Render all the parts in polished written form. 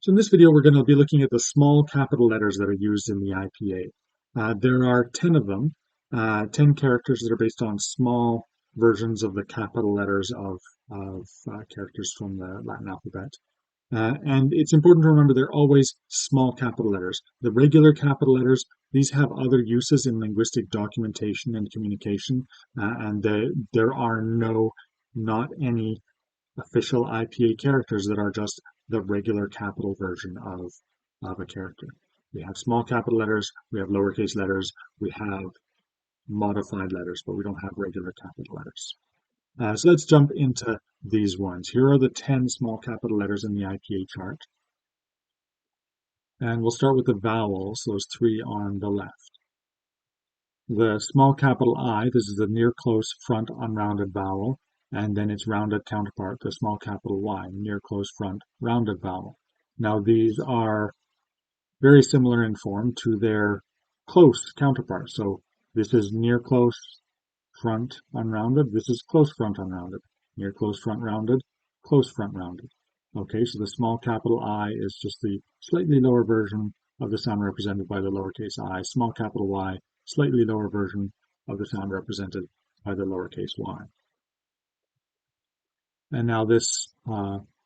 So in this video, we're going to be looking at the small capital letters that are used in the IPA. There are 10 of them, 10 characters that are based on small versions of the capital letters of characters from the Latin alphabet. And it's important to remember they're always small capital letters. The regular capital letters, these have other uses in linguistic documentation and communication, and there are not any official IPA characters that are just the regular capital version of a character. We have small capital letters, we have lowercase letters, we have modified letters, but we don't have regular capital letters. So let's jump into these ones. Here are the 10 small capital letters in the IPA chart. And we'll start with the vowels, those three on the left. The small capital I, this is the near close front unrounded vowel, and then its rounded counterpart, the small capital Y, near close front rounded vowel. Now these are very similar in form to their close counterparts. So this is near close front unrounded, this is close front unrounded, near close front rounded, close front rounded. Okay, so the small capital I is just the slightly lower version of the sound represented by the lowercase I. Small capital Y, slightly lower version of the sound represented by the lowercase y. And now this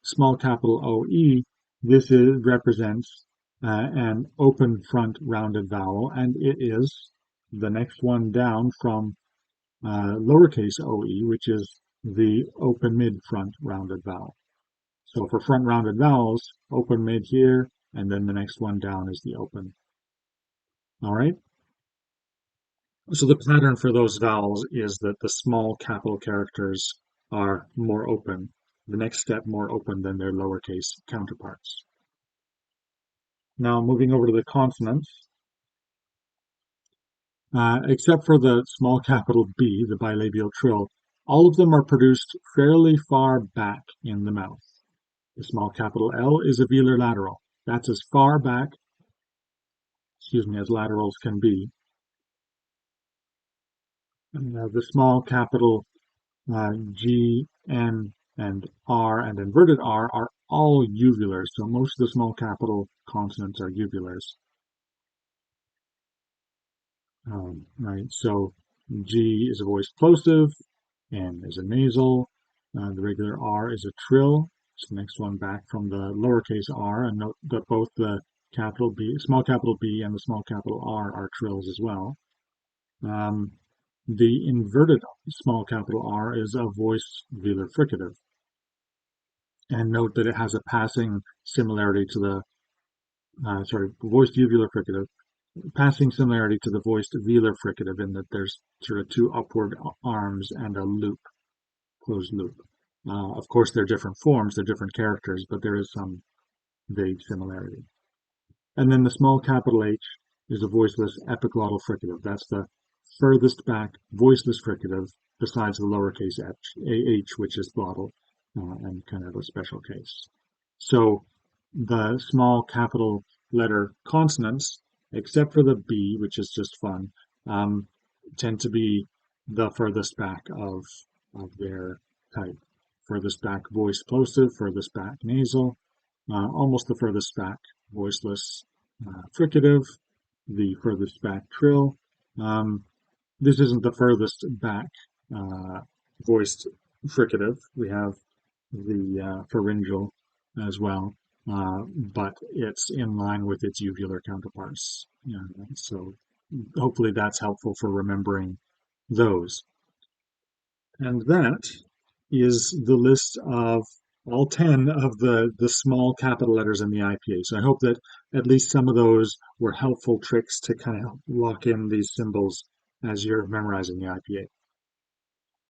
small capital OE, this represents an open front rounded vowel, and it is the next one down from lowercase OE, which is the open mid front rounded vowel. So for front rounded vowels, open mid here, and then the next one down is the open. All right? So the pattern for those vowels is that the small capital characters are more open, the next step more open than their lowercase counterparts. Now moving over to the consonants, except for the small capital B, the bilabial trill, all of them are produced fairly far back in the mouth. The small capital L is a velar lateral. That's as far back, as laterals can be. And, the small capital G, N, and R and inverted R are all uvulars, so most of the small capital consonants are uvulars. Right, so G is a voice plosive, N is a nasal, the regular R is a trill. It's the next one back from the lowercase r, and note that both the capital B, small capital B and the small capital R are trills as well. The inverted small capital R is a voice velar fricative. And note that it has a passing similarity to the, voiced uvular fricative, passing similarity to the voiced velar fricative in that there's sort of two upward arms and a loop, closed loop. Of course, they're different forms, they're different characters, but there is some vague similarity. And then the small capital H is a voiceless epiglottal fricative. That's the furthest back voiceless fricative besides the lowercase h, which is glottal and kind of a special case. So the small capital letter consonants, except for the B, which is just fun, tend to be the furthest back of their type. Furthest back voice plosive, furthest back nasal, almost the furthest back voiceless fricative, the furthest back trill. This isn't the furthest back voiced fricative. We have the pharyngeal as well, but it's in line with its uvular counterparts. So hopefully that's helpful for remembering those. And that is the list of all 10 of the small capital letters in the IPA. So I hope that at least some of those were helpful tricks to kind of lock in these symbols as you're memorizing the IPA.